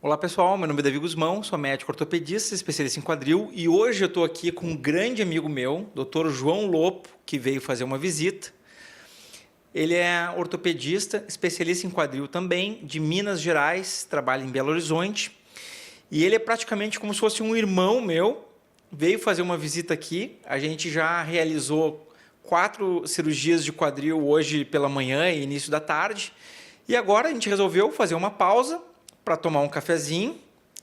Olá pessoal, meu nome é Davi Guzmão, sou médico ortopedista, especialista em quadril e hoje eu estou aqui com um grande amigo meu, Dr. João Lopo, que veio fazer uma visita. Ele é ortopedista, especialista em quadril também, de Minas Gerais, trabalha em Belo Horizonte e ele é praticamente como se fosse um irmão meu, veio fazer uma visita aqui, a gente já realizou 4 cirurgias de quadril hoje pela manhã e início da tarde e agora a gente resolveu fazer uma pausa para tomar um cafezinho,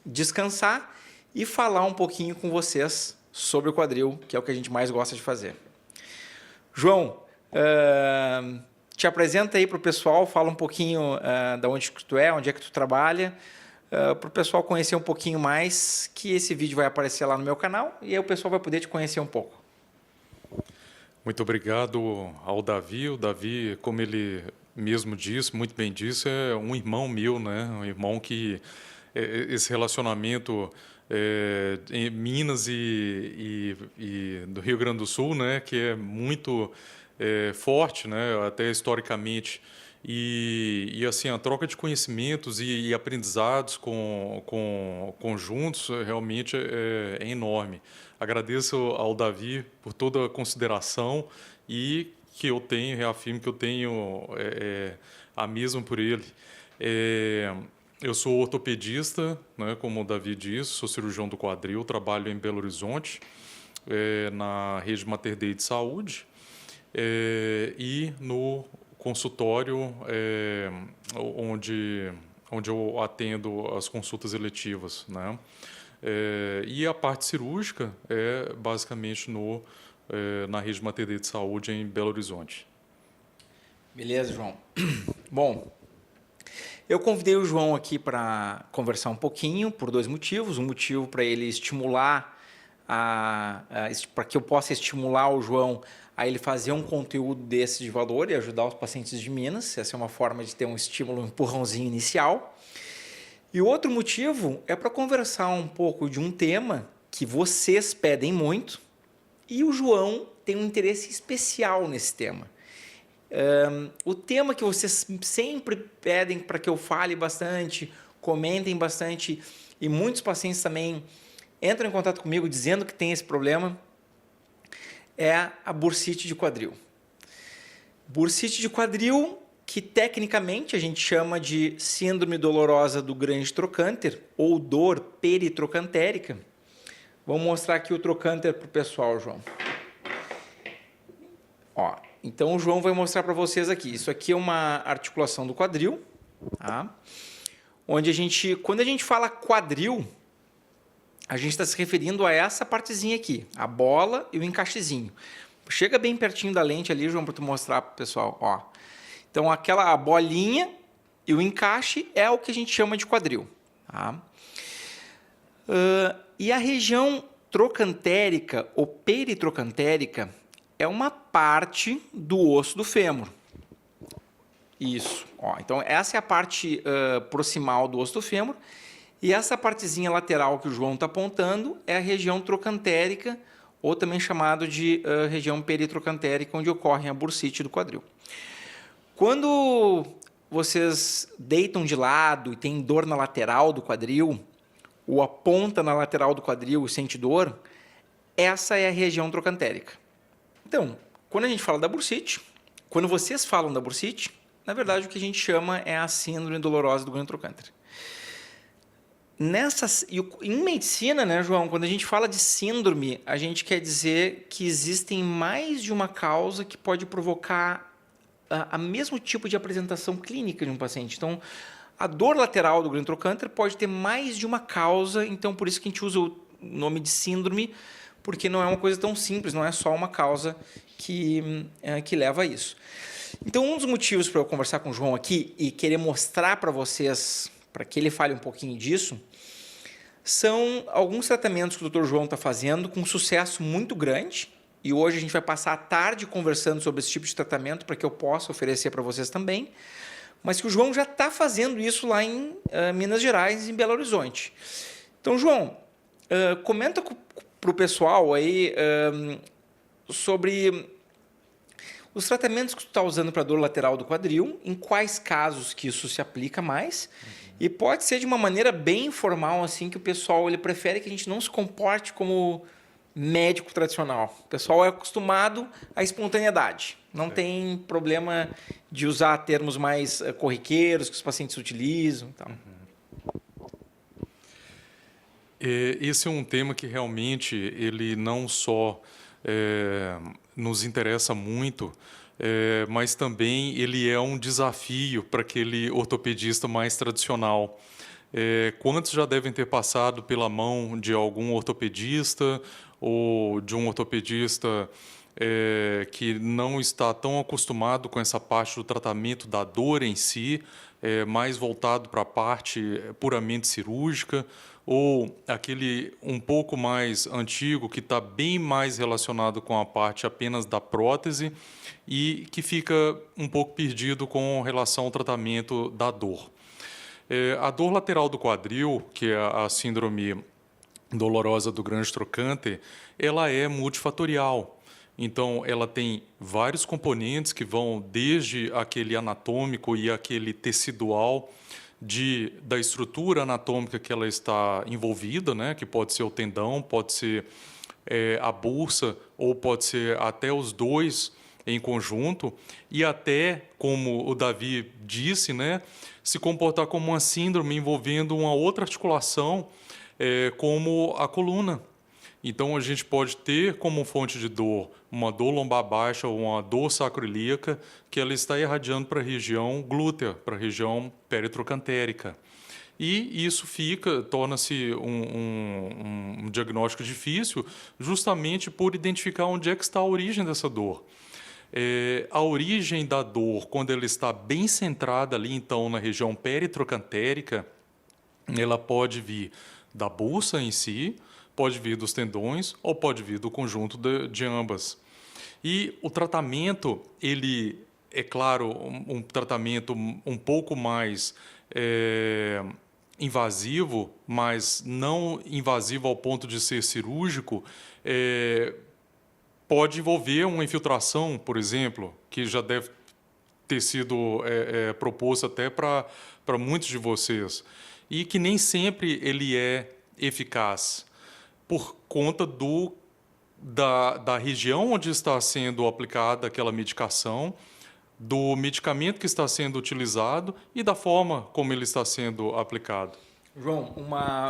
descansar e falar um pouquinho com vocês sobre o quadril, que é o que a gente mais gosta de fazer. João, te apresenta aí para o pessoal, fala um pouquinho de onde tu é, onde é que tu trabalha, para o pessoal conhecer um pouquinho mais, que esse vídeo vai aparecer lá no meu canal e aí o pessoal vai poder te conhecer um pouco. Muito obrigado ao Davi. O Davi, como ele mesmo disse, muito bem disse, é um irmão meu, né? Um irmão que esse relacionamento em Minas e do Rio Grande do Sul, né? Que é muito forte, né? Até historicamente. E assim, a troca de conhecimentos e aprendizados conjuntos realmente é enorme. Agradeço ao Davi por toda a consideração e que eu tenho, reafirmo que eu tenho a mesma por ele. Eu sou ortopedista, né, como o Davi disse, sou cirurgião do quadril, trabalho em Belo Horizonte, na rede Mater Dei de saúde, e no consultório onde eu atendo as consultas eletivas, né? E a parte cirúrgica é basicamente na rede Mater Dei de saúde em Belo Horizonte. Beleza, João. Bom, eu convidei o João aqui para conversar um pouquinho por 2 motivos. Um motivo para ele estimular, para que eu possa estimular o João a ele fazer um conteúdo desse de valor e ajudar os pacientes de Minas. Essa é uma forma de ter um estímulo, um empurrãozinho inicial. E o outro motivo é para conversar um pouco de um tema que vocês pedem muito e o João tem um interesse especial nesse tema. O tema que vocês sempre pedem para que eu fale bastante, comentem bastante e muitos pacientes também entram em contato comigo dizendo que tem esse problema é a bursite de quadril. Bursite de quadril, que tecnicamente a gente chama de síndrome dolorosa do grande trocânter ou dor peritrocantérica. Vamos mostrar aqui o trocânter para o pessoal, João. Ó, então o João vai mostrar para vocês aqui. Isso aqui é uma articulação do quadril, tá? Onde quando a gente fala quadril, a gente está se referindo a essa partezinha aqui, a bola e o encaixezinho. Chega bem pertinho da lente ali, João, para tu mostrar para o pessoal. Ó. Então, a bolinha e o encaixe é o que a gente chama de quadril. Tá? E a região trocantérica ou peritrocantérica é uma parte do osso do fêmur. Isso. Ó, então, essa é a parte proximal do osso do fêmur. E essa partezinha lateral que o João está apontando é a região trocantérica, ou também chamado de região peritrocantérica, onde ocorre a bursite do quadril. Quando vocês deitam de lado e tem dor na lateral do quadril, ou aponta na lateral do quadril e sente dor, essa é a região trocantérica. Então, quando a gente fala da bursite, quando vocês falam da bursite, na verdade o que a gente chama é a síndrome dolorosa do grande trocânter. Em medicina, né, João, quando a gente fala de síndrome, a gente quer dizer que existem mais de uma causa que pode provocar a mesmo tipo de apresentação clínica de um paciente. Então, a dor lateral do grande trocânter pode ter mais de uma causa, então por isso que a gente usa o nome de síndrome, porque não é uma coisa tão simples, não é só uma causa que leva a isso. Então, um dos motivos para eu conversar com o João aqui e querer mostrar para vocês, para que ele fale um pouquinho disso, são alguns tratamentos que o Dr. João está fazendo com sucesso muito grande e hoje a gente vai passar a tarde conversando sobre esse tipo de tratamento para que eu possa oferecer para vocês também, mas que o João já está fazendo isso lá em Minas Gerais, em Belo Horizonte. Então, João, comenta para o pessoal aí sobre os tratamentos que tu está usando para dor lateral do quadril, em quais casos que isso se aplica mais, E pode ser de uma maneira bem informal, assim, que o pessoal ele prefere que a gente não se comporte como médico tradicional. O pessoal é acostumado à espontaneidade. Não Certo. tem problema de usar termos mais corriqueiros que os pacientes utilizam. Então. Esse é um tema que realmente ele não só nos interessa muito, mas também ele é um desafio para aquele ortopedista mais tradicional. Quantos já devem ter passado pela mão de algum ortopedista ou de um ortopedista que não está tão acostumado com essa parte do tratamento da dor em si, mais voltado para a parte puramente cirúrgica, ou aquele um pouco mais antigo que está bem mais relacionado com a parte apenas da prótese e que fica um pouco perdido com relação ao tratamento da dor. A dor lateral do quadril, que é a síndrome dolorosa do grande trocante, ela é multifatorial. Então, ela tem vários componentes que vão desde aquele anatômico e aquele tecidual, da estrutura anatômica que ela está envolvida, né? Que pode ser o tendão, pode ser a bursa, ou pode ser até os dois em conjunto, e até, como o Davi disse, né? Se comportar como uma síndrome envolvendo uma outra articulação, como a coluna. Então, a gente pode ter como fonte de dor uma dor lombar baixa ou uma dor sacroiliaca que ela está irradiando para a região glútea, para a região peritrocantérica. E isso torna-se um diagnóstico difícil justamente por identificar onde é que está a origem dessa dor. A origem da dor, quando ela está bem centrada ali, então, na região peritrocantérica, ela pode vir da bursa em si, pode vir dos tendões ou pode vir do conjunto de ambas. E o tratamento, ele é claro, um tratamento um pouco mais invasivo, mas não invasivo ao ponto de ser cirúrgico, pode envolver uma infiltração, por exemplo, que já deve ter sido proposto até para muitos de vocês, e que nem sempre ele é eficaz, por conta da região onde está sendo aplicada aquela medicação, do medicamento que está sendo utilizado e da forma como ele está sendo aplicado. João,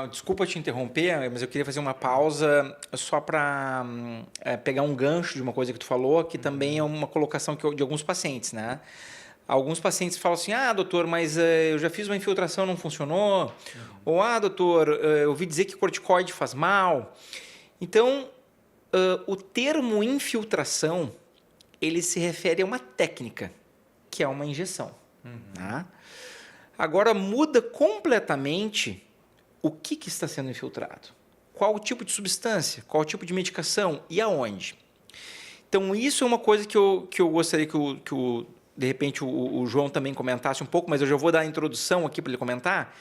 desculpa te interromper, mas eu queria fazer uma pausa só para pegar um gancho de uma coisa que tu falou, que também é uma colocação de alguns pacientes, né? Alguns pacientes falam assim, doutor, mas eu já fiz uma infiltração, não funcionou. Ou, doutor, eu ouvi dizer que corticoide faz mal. Então, o termo infiltração, ele se refere a uma técnica, que é uma injeção. Tá? Agora, muda completamente o que está sendo infiltrado. Qual o tipo de substância, qual o tipo de medicação e aonde. Então, isso é uma coisa que eu gostaria que de repente o João também comentasse um pouco, mas eu já vou dar a introdução aqui para ele comentar,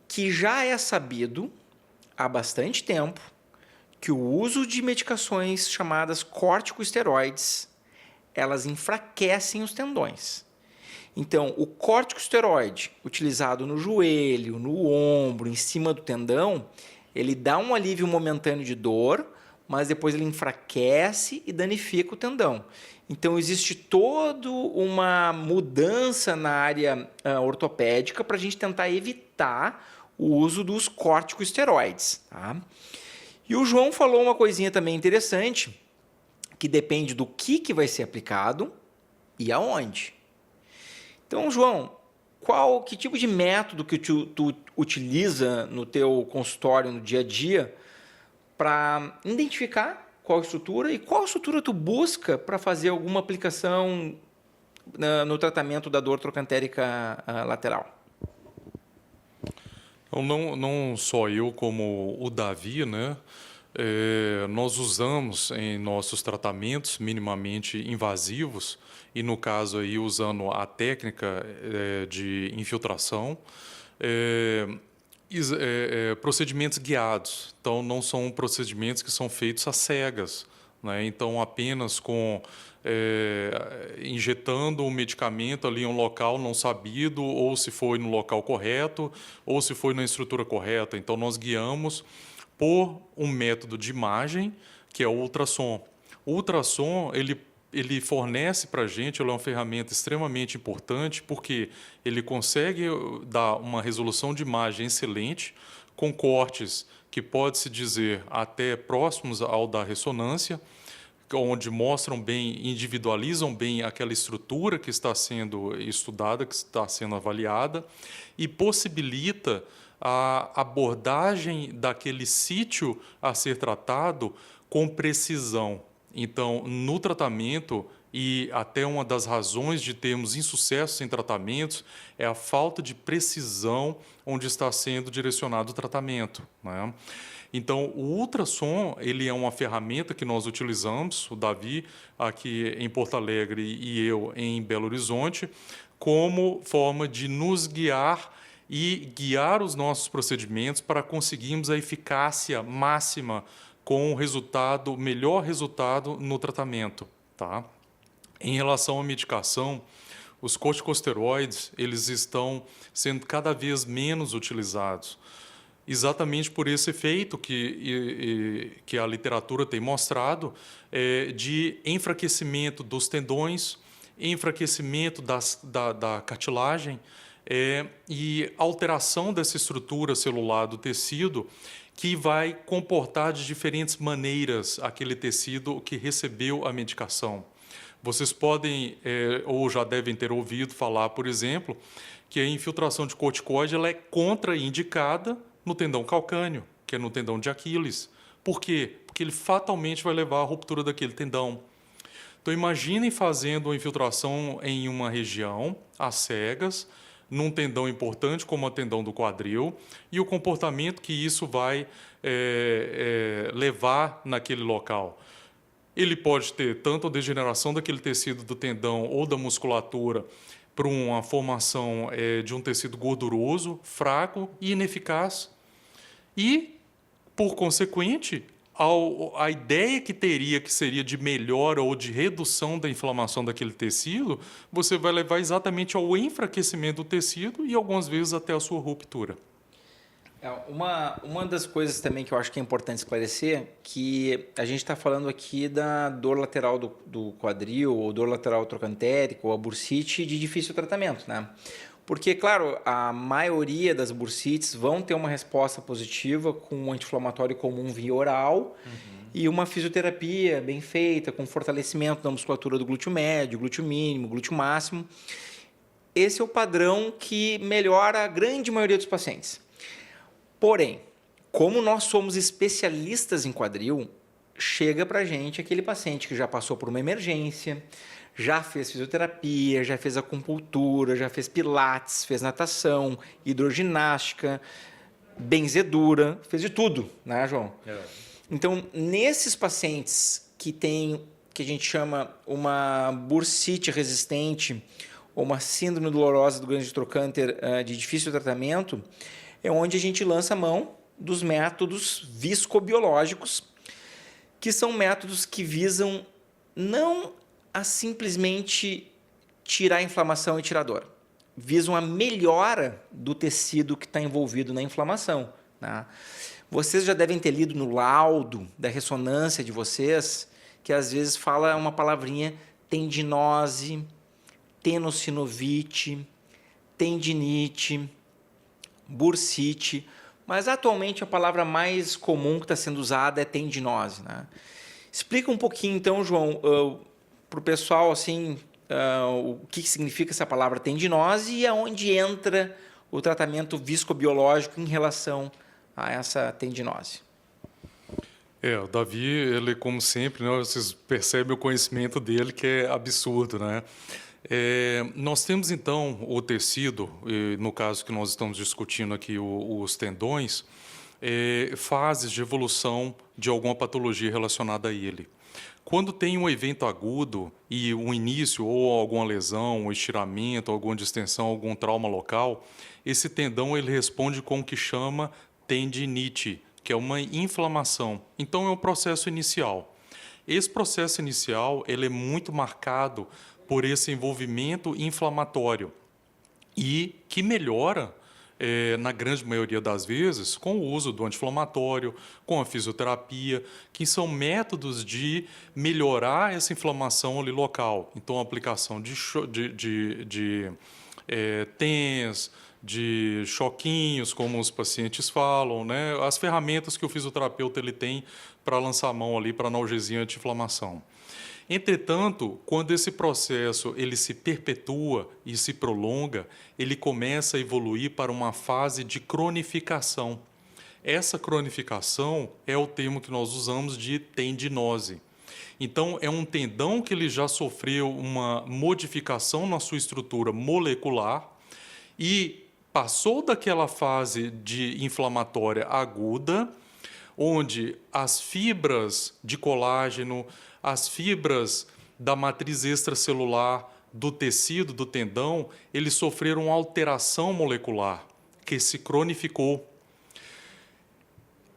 que já é sabido há bastante tempo que o uso de medicações chamadas corticosteroides, elas enfraquecem os tendões. Então, o corticosteroide utilizado no joelho, no ombro, em cima do tendão, ele dá um alívio momentâneo de dor, mas depois ele enfraquece e danifica o tendão. Então, existe toda uma mudança na área ortopédica para a gente tentar evitar o uso dos corticosteroides. Tá? E o João falou uma coisinha também interessante, que depende do que vai ser aplicado e aonde. Então, João, que tipo de método que tu utiliza no teu consultório, no dia a dia, para identificar qual estrutura e qual estrutura tu busca para fazer alguma aplicação no tratamento da dor trocantérica lateral? Então, não só eu, como o Davi, né? Nós usamos em nossos tratamentos minimamente invasivos, e no caso aí usando a técnica de infiltração, procedimentos guiados. Então, não são procedimentos que são feitos às cegas. né? Então, apenas com injetando o medicamento ali em um local não sabido, ou se foi no local correto, ou se foi na estrutura correta. Então, nós guiamos por um método de imagem, que é o ultrassom. O ultrassom, ele fornece para a gente, ele é uma ferramenta extremamente importante, porque ele consegue dar uma resolução de imagem excelente, com cortes que pode-se dizer até próximos ao da ressonância, onde mostram bem, individualizam bem aquela estrutura que está sendo estudada, que está sendo avaliada, e possibilita a abordagem daquele sítio a ser tratado com precisão. Então, no tratamento, e até uma das razões de termos insucessos em tratamentos é a falta de precisão onde está sendo direcionado o tratamento, né? Então, o ultrassom, ele é uma ferramenta que nós utilizamos, o Davi aqui em Porto Alegre e eu em Belo Horizonte, como forma de nos guiar e guiar os nossos procedimentos para conseguirmos a eficácia máxima com o melhor resultado no tratamento, tá? Em relação à medicação, os corticosteroides, eles estão sendo cada vez menos utilizados, exatamente por esse efeito que a literatura tem mostrado, de enfraquecimento dos tendões, enfraquecimento da cartilagem, e alteração dessa estrutura celular do tecido, que vai comportar de diferentes maneiras aquele tecido que recebeu a medicação. Vocês podem, ou já devem ter ouvido falar, por exemplo, que a infiltração de corticoide ela é contraindicada no tendão calcâneo, que é no tendão de Aquiles. Por quê? Porque ele fatalmente vai levar à ruptura daquele tendão. Então, imaginem fazendo uma infiltração em uma região, às cegas, num tendão importante como o tendão do quadril, e o comportamento que isso vai levar naquele local. Ele pode ter tanto a degeneração daquele tecido do tendão ou da musculatura para uma formação de um tecido gorduroso, fraco e ineficaz. E, por consequente, a ideia que teria que seria de melhora ou de redução da inflamação daquele tecido, você vai levar exatamente ao enfraquecimento do tecido e, algumas vezes, até a sua ruptura. Uma das coisas também que eu acho que é importante esclarecer, que a gente está falando aqui da dor lateral do quadril, ou dor lateral trocantérica, ou a bursite de difícil tratamento, né? Porque, claro, a maioria das bursites vão ter uma resposta positiva com um anti-inflamatório comum via oral e uma fisioterapia bem feita, com fortalecimento da musculatura do glúteo médio, glúteo mínimo, glúteo máximo. Esse é o padrão que melhora a grande maioria dos pacientes. Porém, como nós somos especialistas em quadril, chega para a gente aquele paciente que já passou por uma emergência, já fez fisioterapia, já fez acupuntura, já fez pilates, fez natação, hidroginástica, benzedura, fez de tudo, né, João? Então, nesses pacientes que a gente chama uma bursite resistente ou uma síndrome dolorosa do glande de Trochanter de difícil tratamento, é onde a gente lança a mão dos métodos viscobiológicos, que são métodos que visam não a simplesmente tirar a inflamação e tirar a dor. Visam a melhora do tecido que está envolvido na inflamação, né? Vocês já devem ter lido no laudo da ressonância de vocês, que às vezes fala uma palavrinha tendinose, tenossinovite, tendinite, bursite, mas atualmente a palavra mais comum que está sendo usada é tendinose, né? Explica um pouquinho então, João, para o pessoal assim, o que significa essa palavra tendinose e aonde entra o tratamento viscobiológico em relação a essa tendinose. O Davi, ele como sempre, né, vocês percebem o conhecimento dele que é absurdo, né? Nós temos então o tecido, no caso que nós estamos discutindo aqui, os tendões, fases de evolução de alguma patologia relacionada a ele. Quando tem um evento agudo e um início ou alguma lesão, um estiramento, alguma distensão, algum trauma local, esse tendão ele responde com o que chama tendinite, que é uma inflamação. Então é um processo inicial. Esse processo inicial ele é muito marcado por esse envolvimento inflamatório e que melhora, na grande maioria das vezes, com o uso do anti-inflamatório, com a fisioterapia, que são métodos de melhorar essa inflamação ali local. Então, a aplicação de TENS, de choquinhos, como os pacientes falam, né? As ferramentas que o fisioterapeuta ele tem para lançar a mão ali para analgesia e anti-inflamação. Entretanto, quando esse processo ele se perpetua e se prolonga, ele começa a evoluir para uma fase de cronificação. Essa cronificação é o termo que nós usamos de tendinose. Então, é um tendão que ele já sofreu uma modificação na sua estrutura molecular e passou daquela fase de inflamatória aguda, onde as fibras de colágeno, as fibras da matriz extracelular do tecido, do tendão, eles sofreram alteração molecular, que se cronificou.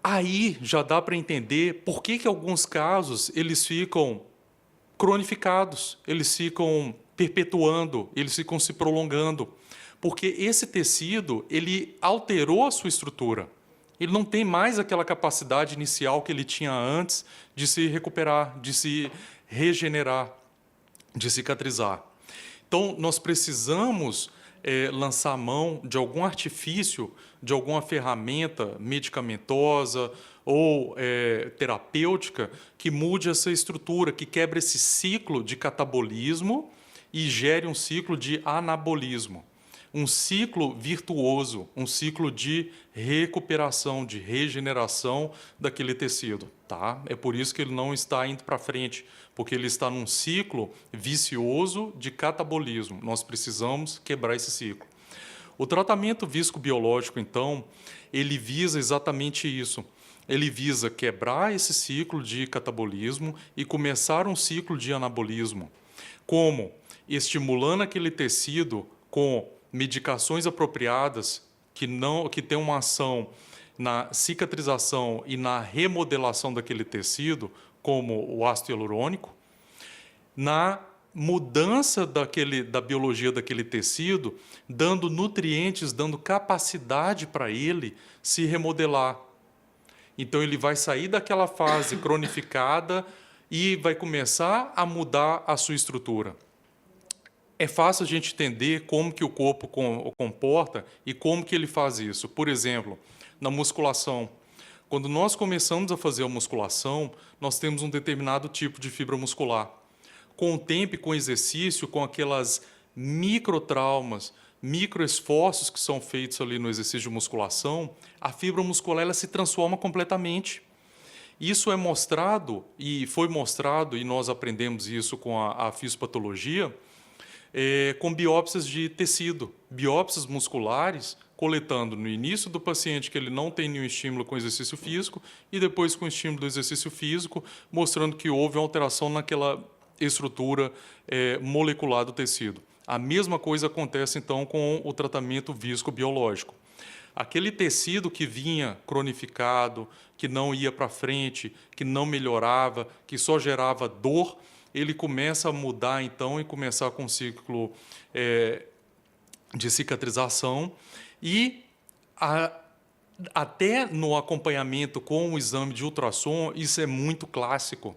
Aí já dá para entender por que alguns casos eles ficam cronificados, eles ficam perpetuando, eles ficam se prolongando, porque esse tecido ele alterou a sua estrutura. Ele não tem mais aquela capacidade inicial que ele tinha antes de se recuperar, de se regenerar, de cicatrizar. Então, nós precisamos lançar a mão de algum artifício, de alguma ferramenta medicamentosa ou terapêutica que mude essa estrutura, que quebre esse ciclo de catabolismo e gere um ciclo de anabolismo. Um ciclo virtuoso, um ciclo de recuperação, de regeneração daquele tecido. Tá? É por isso que ele não está indo para frente, porque ele está num ciclo vicioso de catabolismo. Nós precisamos quebrar esse ciclo. O tratamento viscobiológico, então, ele visa exatamente isso. Ele visa quebrar esse ciclo de catabolismo e começar um ciclo de anabolismo. Como? Estimulando aquele tecido com medicações apropriadas que têm uma ação na cicatrização e na remodelação daquele tecido, como o ácido hialurônico, na mudança da biologia daquele tecido, dando nutrientes, dando capacidade para ele se remodelar. Então, ele vai sair daquela fase cronificada e vai começar a mudar a sua estrutura. É fácil a gente entender como que o corpo comporta e como que ele faz isso. Por exemplo, na musculação. Quando nós começamos a fazer a musculação, nós temos um determinado tipo de fibra muscular. Com o tempo e com o exercício, com aquelas microtraumas, microesforços que são feitos ali no exercício de musculação, a fibra muscular ela se transforma completamente. Isso é mostrado, e foi mostrado, e nós aprendemos isso com a fisiopatologia, com biópsias de tecido, biópsias musculares, coletando no início do paciente que ele não tem nenhum estímulo com exercício físico e depois com o estímulo do exercício físico, mostrando que houve uma alteração naquela estrutura molecular do tecido. A mesma coisa acontece, então, com o tratamento viscobiológico. Aquele tecido que vinha cronificado, que não ia para frente, que não melhorava, que só gerava dor, ele começa a mudar, então, e começar com um ciclo de cicatrização e até no acompanhamento com o exame de ultrassom, isso é muito clássico.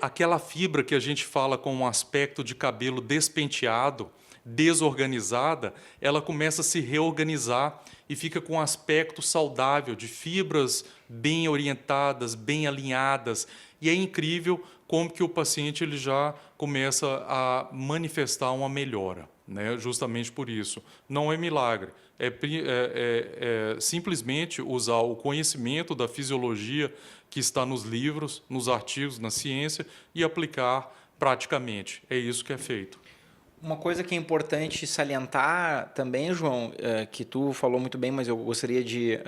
Aquela fibra que a gente fala com um aspecto de cabelo despenteado, desorganizada, ela começa a se reorganizar e fica com um aspecto saudável, de fibras bem orientadas, bem alinhadas. E é incrível como que o paciente ele já começa a manifestar uma melhora, né? Justamente por isso. Não é milagre, é simplesmente usar o conhecimento da fisiologia que está nos livros, nos artigos, na ciência, e aplicar praticamente. É isso que é feito. Uma coisa que é importante salientar também, João, que tu falou muito bem, mas eu gostaria de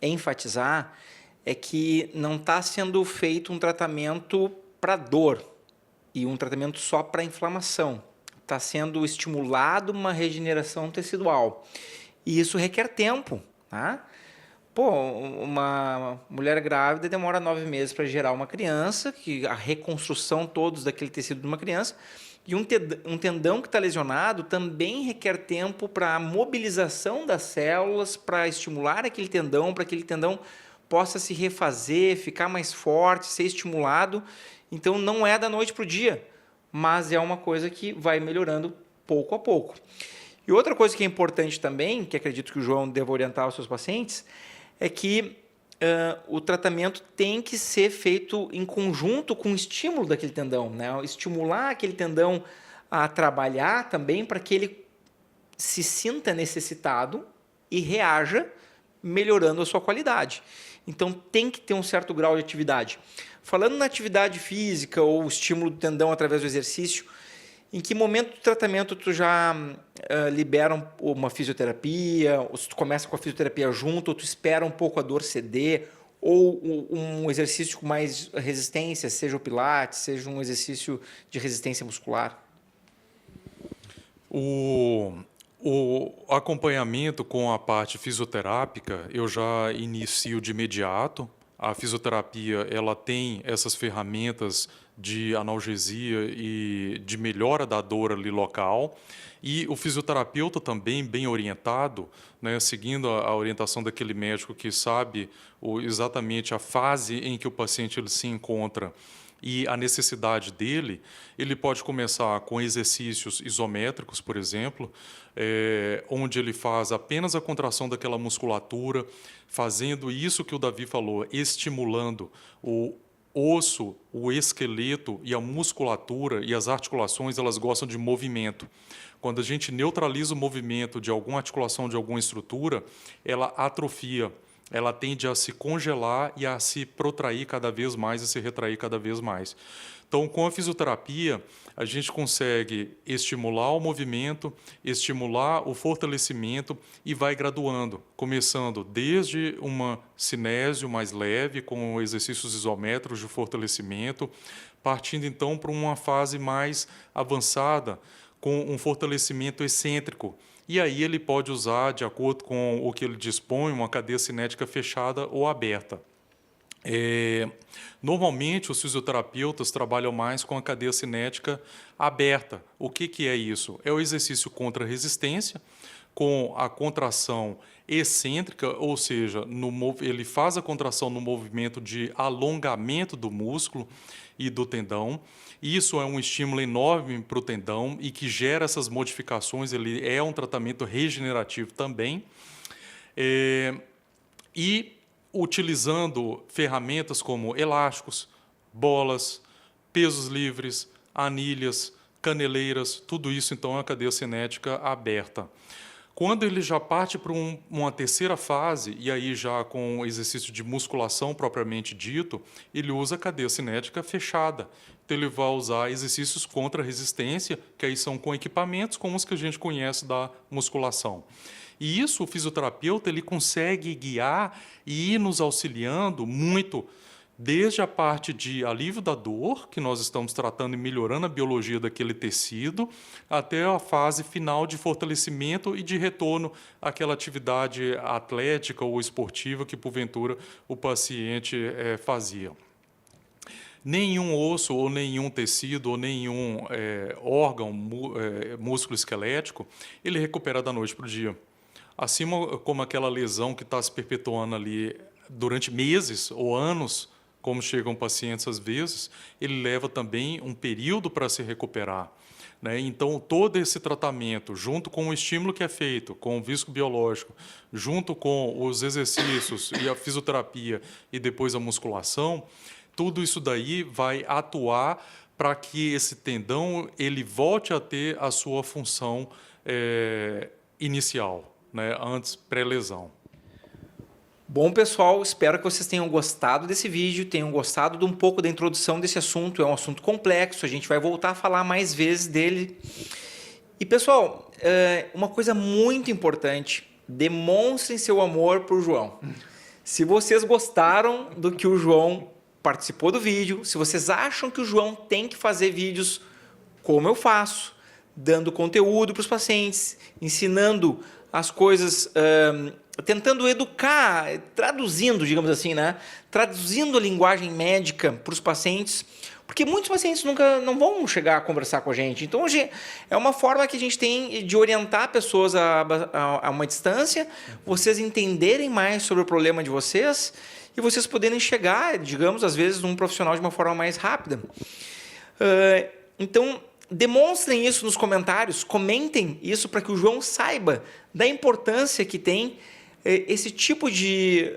enfatizar, é que não está sendo feito um tratamento para dor e um tratamento só para inflamação. Está sendo estimulado uma regeneração tecidual. E isso requer tempo, tá? Pô, uma mulher grávida demora 9 meses para gerar uma criança, que a reconstrução todos daquele tecido de uma criança, e um tendão que está lesionado também requer tempo para a mobilização das células, para estimular aquele tendão, para que aquele tendão possa se refazer, ficar mais forte, ser estimulado. Então não é da noite para o dia, mas é uma coisa que vai melhorando pouco a pouco. E outra coisa que é importante também, que acredito que o João deve orientar os seus pacientes, é que o tratamento tem que ser feito em conjunto com o estímulo daquele tendão, né? Estimular aquele tendão a trabalhar também para que ele se sinta necessitado e reaja, melhorando a sua qualidade. Então tem que ter um certo grau de atividade. Falando na atividade física ou estímulo do tendão através do exercício, em que momento do tratamento tu já libera uma fisioterapia, ou se tu começa com a fisioterapia junto, ou tu espera um pouco a dor ceder, ou um exercício com mais resistência, seja o pilates, seja um exercício de resistência muscular? O acompanhamento com a parte fisioterápica eu já inicio de imediato. A fisioterapia ela tem essas ferramentas de analgesia e de melhora da dor ali local. E o fisioterapeuta também bem orientado, né, seguindo a orientação daquele médico que sabe exatamente a fase em que o paciente ele se encontra e a necessidade dele, ele pode começar com exercícios isométricos, por exemplo, onde ele faz apenas a contração daquela musculatura, fazendo isso que o Davi falou, estimulando o osso, o esqueleto e a musculatura e as articulações, elas gostam de movimento. Quando a gente neutraliza o movimento de alguma articulação, de alguma estrutura, ela atrofia. Ela tende a se congelar e a se protrair cada vez mais e se retrair cada vez mais. Então, com a fisioterapia, a gente consegue estimular o movimento, estimular o fortalecimento e vai graduando, começando desde uma cinésio mais leve, com exercícios isométricos de fortalecimento, partindo então para uma fase mais avançada, com um fortalecimento excêntrico. E aí ele pode usar, de acordo com o que ele dispõe, uma cadeia cinética fechada ou aberta. Normalmente, os fisioterapeutas trabalham mais com a cadeia cinética aberta. O que é isso? É o exercício contra resistência, com a contração excêntrica, ou seja, ele faz a contração no movimento de alongamento do músculo e do tendão. Isso é um estímulo enorme para o tendão e que gera essas modificações. Ele é um tratamento regenerativo também. E utilizando ferramentas como elásticos, bolas, pesos livres, anilhas, caneleiras, tudo isso então é uma cadeia cinética aberta. Quando ele já parte para uma terceira fase, e aí já com exercício de musculação propriamente dito, ele usa a cadeia cinética fechada. Então ele vai usar exercícios contra resistência, que aí são com equipamentos como os que a gente conhece da musculação. E isso o fisioterapeuta ele consegue guiar e ir nos auxiliando muito, desde a parte de alívio da dor, que nós estamos tratando e melhorando a biologia daquele tecido, até a fase final de fortalecimento e de retorno àquela atividade atlética ou esportiva que, porventura, o paciente fazia. Nenhum osso ou nenhum tecido ou nenhum órgão músculo esquelético ele recupera da noite para o dia. Assim como aquela lesão que está se perpetuando ali durante meses ou anos, como chegam pacientes às vezes, ele leva também um período para se recuperar. Né? Então, todo esse tratamento, junto com o estímulo que é feito, com o visco biológico, junto com os exercícios e a fisioterapia e depois a musculação, tudo isso daí vai atuar para que esse tendão ele volte a ter a sua função inicial, né? Antes pré-lesão. Bom, pessoal, espero que vocês tenham gostado desse vídeo, tenham gostado de um pouco da introdução desse assunto. É um assunto complexo, a gente vai voltar a falar mais vezes dele. E, pessoal, uma coisa muito importante, demonstrem seu amor por João. Se vocês gostaram do que o João participou do vídeo, se vocês acham que o João tem que fazer vídeos como eu faço, dando conteúdo para os pacientes, ensinando as coisas, tentando educar, traduzindo, digamos assim, né? Traduzindo a linguagem médica para os pacientes, porque muitos pacientes nunca não vão chegar a conversar com a gente. Então, hoje é uma forma que a gente tem de orientar pessoas a uma distância, vocês entenderem mais sobre o problema de vocês e vocês poderem chegar, digamos, às vezes, num profissional de uma forma mais rápida. Então, demonstrem isso nos comentários, comentem isso para que o João saiba da importância que tem esse tipo de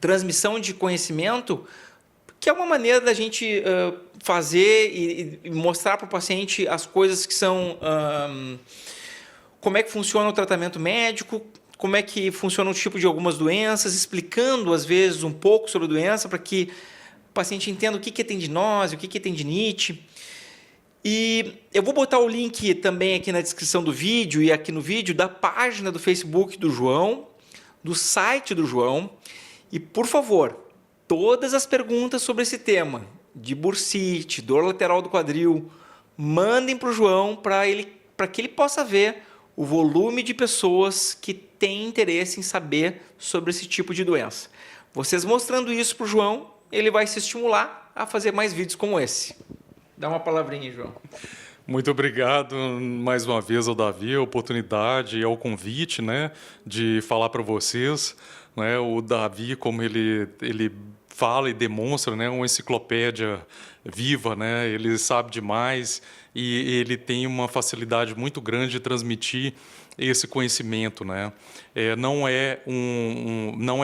transmissão de conhecimento, que é uma maneira da gente fazer e mostrar para o paciente as coisas que são... como é que funciona o tratamento médico, como é que funciona o tipo de algumas doenças, explicando, às vezes, um pouco sobre a doença, para que o paciente entenda o que é tendinose, o que é tendinite. E eu vou botar o link também aqui na descrição do vídeo e aqui no vídeo da página do Facebook do João, do site do João. E, por favor, todas as perguntas sobre esse tema, de bursite, dor lateral do quadril, mandem para o João para que ele possa ver o volume de pessoas que têm interesse em saber sobre esse tipo de doença. Vocês mostrando isso para o João, ele vai se estimular a fazer mais vídeos como esse. Dá uma palavrinha, João. Muito obrigado mais uma vez ao Davi, a oportunidade e ao convite, né, de falar para vocês. Né, o Davi, como ele fala e demonstra, né, uma enciclopédia viva, né, ele sabe demais e ele tem uma facilidade muito grande de transmitir esse conhecimento, né? Não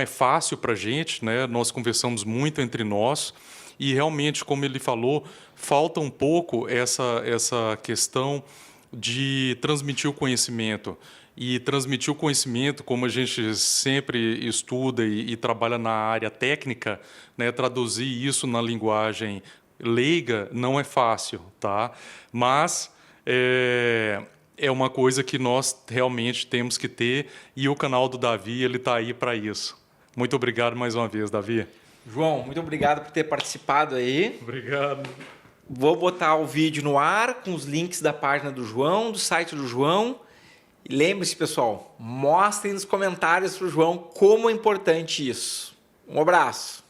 é fácil para a gente, né? Nós conversamos muito entre nós e realmente, como ele falou, falta um pouco essa questão de transmitir o conhecimento. E transmitir o conhecimento, como a gente sempre estuda e trabalha na área técnica, né, traduzir isso na linguagem leiga não é fácil, tá? Mas é uma coisa que nós realmente temos que ter e o canal do Davi ele está aí para isso. Muito obrigado mais uma vez, Davi. João, muito obrigado por ter participado aí. Obrigado. Vou botar o vídeo no ar com os links da página do João, do site do João. E lembre-se, pessoal, mostrem nos comentários para o João como é importante isso. Um abraço.